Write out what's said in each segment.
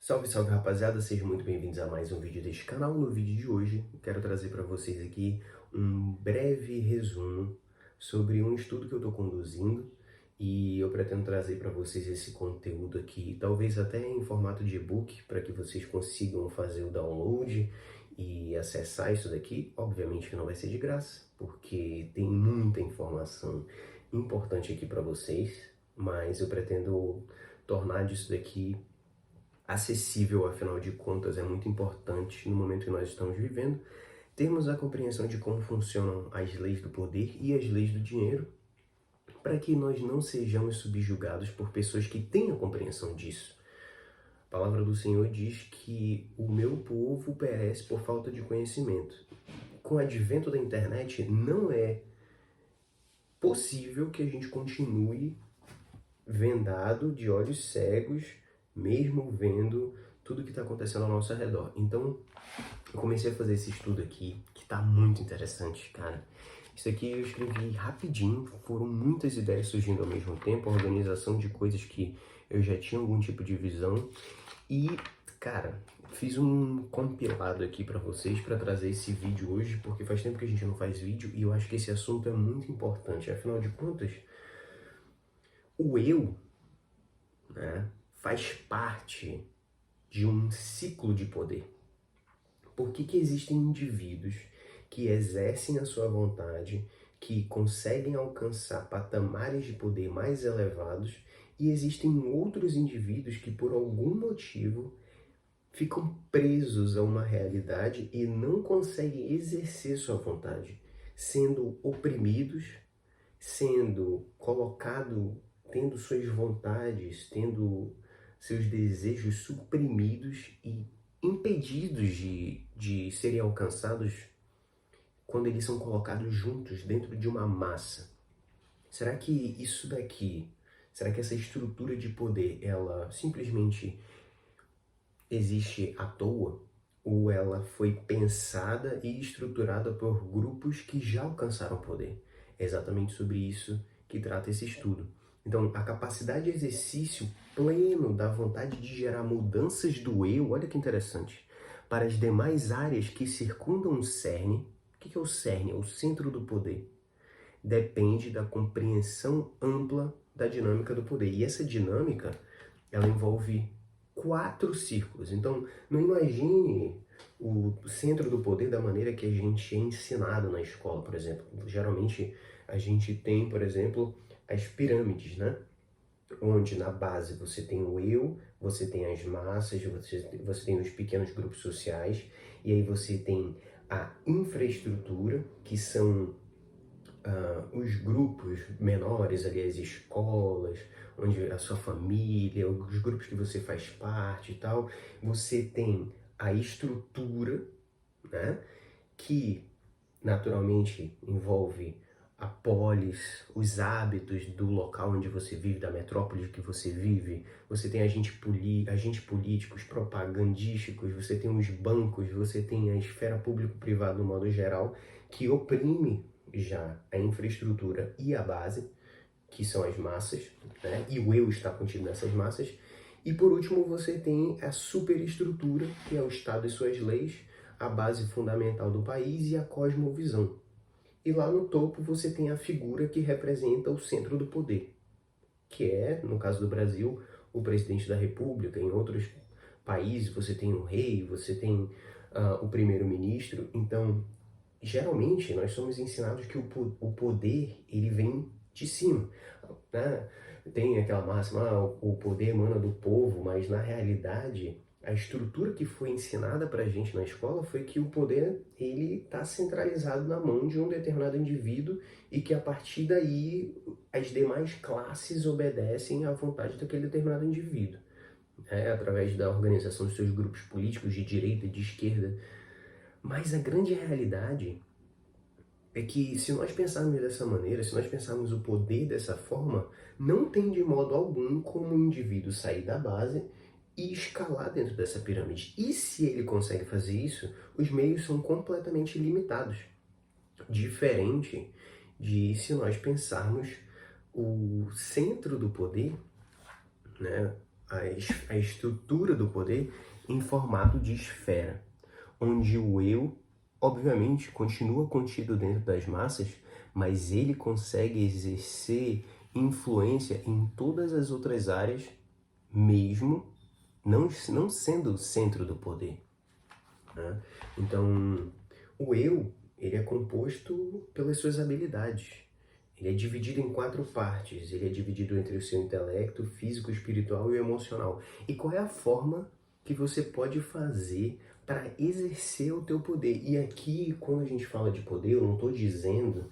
Salve, salve rapaziada, sejam muito bem-vindos a mais um vídeo deste canal. No vídeo de hoje, quero trazer para vocês aqui um breve resumo sobre um estudo que eu estou conduzindo e eu pretendo trazer para vocês esse conteúdo aqui, talvez até em formato de e-book, para que vocês consigam fazer o download e acessar isso daqui. Obviamente que não vai ser de graça, porque tem muita informação importante aqui para vocês, mas eu pretendo tornar disso daqui acessível. Afinal de contas, é muito importante no momento que nós estamos vivendo termos a compreensão de como funcionam as leis do poder e as leis do dinheiro, para que nós não sejamos subjugados por pessoas que têm a compreensão disso. A palavra do Senhor diz que o meu povo perece por falta de conhecimento. Com o advento da internet, não é possível que a gente continue vendado, de olhos cegos, mesmo vendo tudo que está acontecendo ao nosso redor. Então, eu comecei a fazer esse estudo aqui, que está muito interessante, cara. Isso aqui eu escrevi rapidinho, foram muitas ideias surgindo ao mesmo tempo, a organização de coisas que eu já tinha algum tipo de visão. E, cara, fiz um compilado aqui para vocês para trazer esse vídeo hoje, porque faz tempo que a gente não faz vídeo e eu acho que esse assunto é muito importante. Afinal de contas, o eu, né, faz parte de um ciclo de poder. Por que existem indivíduos que exercem a sua vontade, que conseguem alcançar patamares de poder mais elevados, e existem outros indivíduos que por algum motivo ficam presos a uma realidade e não conseguem exercer sua vontade, sendo oprimidos, sendo colocado, tendo suas vontades, tendo seus desejos suprimidos e impedidos de serem alcançados quando eles são colocados juntos dentro de uma massa. Será que isso daqui, será que essa estrutura de poder, ela simplesmente existe à toa? Ou ela foi pensada e estruturada por grupos que já alcançaram poder? É exatamente sobre isso que trata esse estudo. Então, a capacidade de exercício pleno da vontade de gerar mudanças do eu, olha que interessante, para as demais áreas que circundam o cerne. O que é o cerne? É o centro do poder. Depende da compreensão ampla da dinâmica do poder. E essa dinâmica, ela envolve 4 círculos. Então, não imagine o centro do poder da maneira que a gente é ensinado na escola, por exemplo. Geralmente, a gente tem, por exemplo, as pirâmides, né? Onde na base você tem o eu, você tem as massas, você tem os pequenos grupos sociais, e aí você tem a infraestrutura, que são os grupos menores ali, as escolas, onde a sua família, os grupos que você faz parte e tal. Você tem a estrutura, né, que naturalmente envolve a polis, os hábitos do local onde você vive, da metrópole que você vive. Você tem agentes políticos, propagandísticos, você tem os bancos, você tem a esfera público-privada no modo geral, que oprime já a infraestrutura e a base, que são as massas, né? E o eu está contido nessas massas. E por último, você tem a superestrutura, que é o Estado e suas leis, a base fundamental do país e a cosmovisão. E lá no topo você tem a figura que representa o centro do poder, que é, no caso do Brasil, o presidente da República. Em outros países você tem o rei, você tem o primeiro-ministro. Então, geralmente nós somos ensinados que o poder ele vem de cima, né? Tem aquela máxima, o poder emana do povo, mas na realidade a estrutura que foi ensinada para a gente na escola foi que o poder ele está centralizado na mão de um determinado indivíduo e que a partir daí as demais classes obedecem à vontade daquele determinado indivíduo, através da organização dos seus grupos políticos de direita e de esquerda. Mas a grande realidade é que se nós pensarmos dessa maneira, se nós pensarmos o poder dessa forma, não tem de modo algum como um indivíduo sair da base e escalar dentro dessa pirâmide. E se ele consegue fazer isso, os meios são completamente limitados. Diferente de se nós pensarmos o centro do poder, né, a estrutura do poder em formato de esfera, onde o eu, obviamente, continua contido dentro das massas, mas ele consegue exercer influência em todas as outras áreas, mesmo não sendo o centro do poder, né? Então, o eu, ele é composto pelas suas habilidades. Ele é dividido em 4 partes. Ele é dividido entre o seu intelecto, físico, espiritual e emocional. E qual é a forma que você pode fazer para exercer o teu poder? E aqui, quando a gente fala de poder, eu não estou dizendo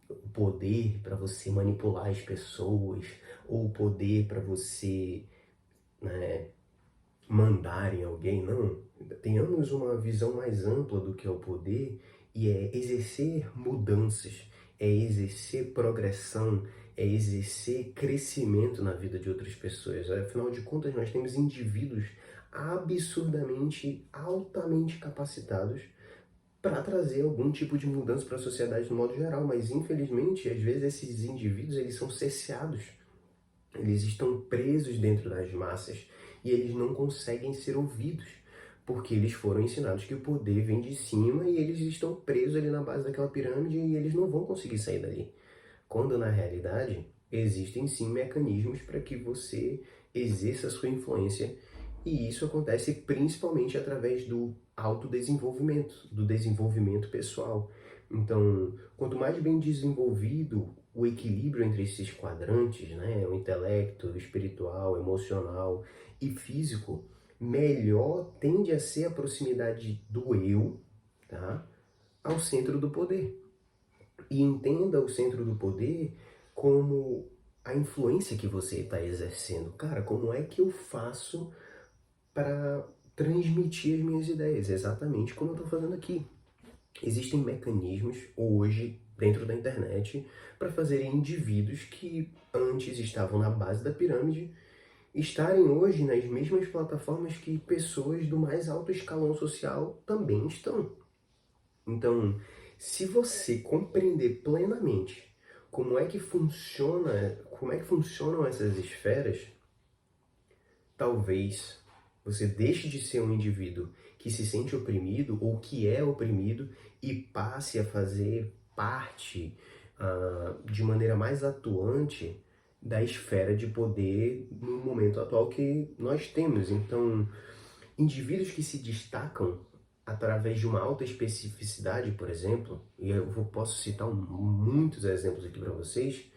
o poder para você manipular as pessoas, ou o poder para você, né, mandar em alguém, não. Tenhamos uma visão mais ampla do que é o poder e é exercer mudanças, é exercer progressão, é exercer crescimento na vida de outras pessoas. Afinal de contas, nós temos indivíduos absurdamente, altamente capacitados para trazer algum tipo de mudança para a sociedade no modo geral, mas infelizmente, às vezes esses indivíduos eles são cerceados. Eles estão presos dentro das massas e eles não conseguem ser ouvidos, porque eles foram ensinados que o poder vem de cima e eles estão presos ali na base daquela pirâmide e eles não vão conseguir sair dali. Quando na realidade existem sim mecanismos para que você exerça a sua influência, e isso acontece principalmente através do autodesenvolvimento, do desenvolvimento pessoal. Então, quanto mais bem desenvolvido o equilíbrio entre esses quadrantes, né, o intelecto, o espiritual, emocional e físico, melhor tende a ser a proximidade do eu, tá, ao centro do poder. E entenda o centro do poder como a influência que você está exercendo. Cara, como é que eu faço para transmitir as minhas ideias? Exatamente como eu estou fazendo aqui. Existem mecanismos hoje dentro da internet para fazer indivíduos que antes estavam na base da pirâmide estarem hoje nas mesmas plataformas que pessoas do mais alto escalão social também estão. Então, se você compreender plenamente como é que funcionam essas esferas, talvez você deixe de ser um indivíduo que se sente oprimido ou que é oprimido e passe a fazer parte de maneira mais atuante da esfera de poder no momento atual que nós temos. Então, indivíduos que se destacam através de uma alta especificidade, por exemplo, e posso citar muitos exemplos aqui para vocês,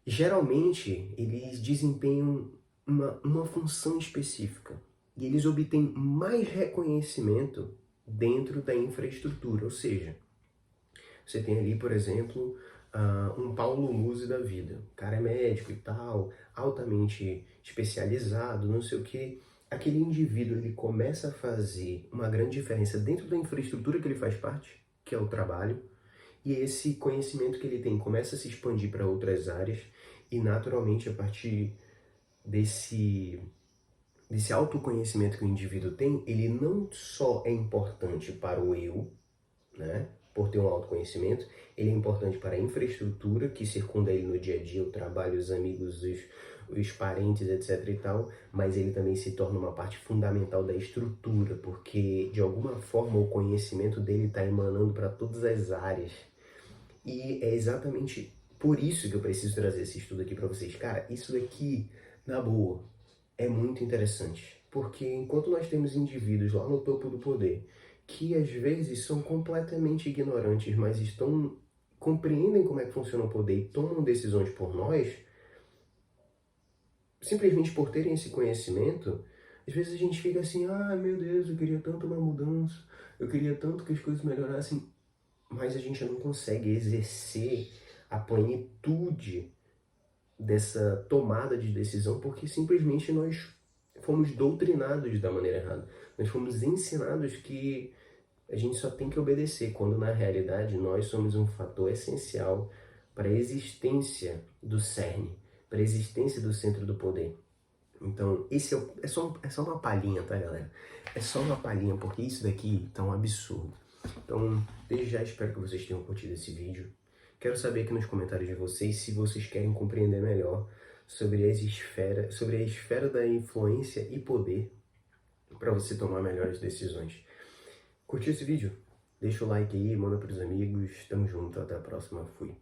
geralmente eles desempenham uma função específica e eles obtêm mais reconhecimento dentro da infraestrutura, ou seja, você tem ali, por exemplo, um Paulo Musi da vida, o cara é médico e tal, altamente especializado, não sei o que. Aquele indivíduo ele começa a fazer uma grande diferença dentro da infraestrutura que ele faz parte, que é o trabalho, e esse conhecimento que ele tem começa a se expandir para outras áreas, e naturalmente a partir desse autoconhecimento que o indivíduo tem, ele não só é importante para o eu, né, por ter um autoconhecimento, ele é importante para a infraestrutura que circunda ele no dia a dia, o trabalho, os amigos, os parentes, etc e tal, mas ele também se torna uma parte fundamental da estrutura, porque de alguma forma o conhecimento dele está emanando para todas as áreas. E é exatamente por isso que eu preciso trazer esse estudo aqui para vocês. Cara, isso daqui, na boa, é muito interessante, porque enquanto nós temos indivíduos lá no topo do poder que às vezes são completamente ignorantes, mas compreendem como é que funciona o poder e tomam decisões por nós, simplesmente por terem esse conhecimento, às vezes a gente fica assim, meu Deus, eu queria tanto uma mudança, eu queria tanto que as coisas melhorassem, mas a gente não consegue exercer a plenitude dessa tomada de decisão porque simplesmente nós fomos doutrinados da maneira errada. Nós fomos ensinados que a gente só tem que obedecer, quando na realidade nós somos um fator essencial para a existência do cerne, para a existência do centro do poder. Então, esse é só uma palhinha, tá, galera? É só uma palhinha, porque isso daqui tá um absurdo. Então, desde já espero que vocês tenham curtido esse vídeo. Quero saber aqui nos comentários de vocês se vocês querem compreender melhor sobre sobre a esfera da influência e poder para você tomar melhores decisões. Curtiu esse vídeo? Deixa o like aí, manda pros amigos. Tamo junto, até a próxima. Fui.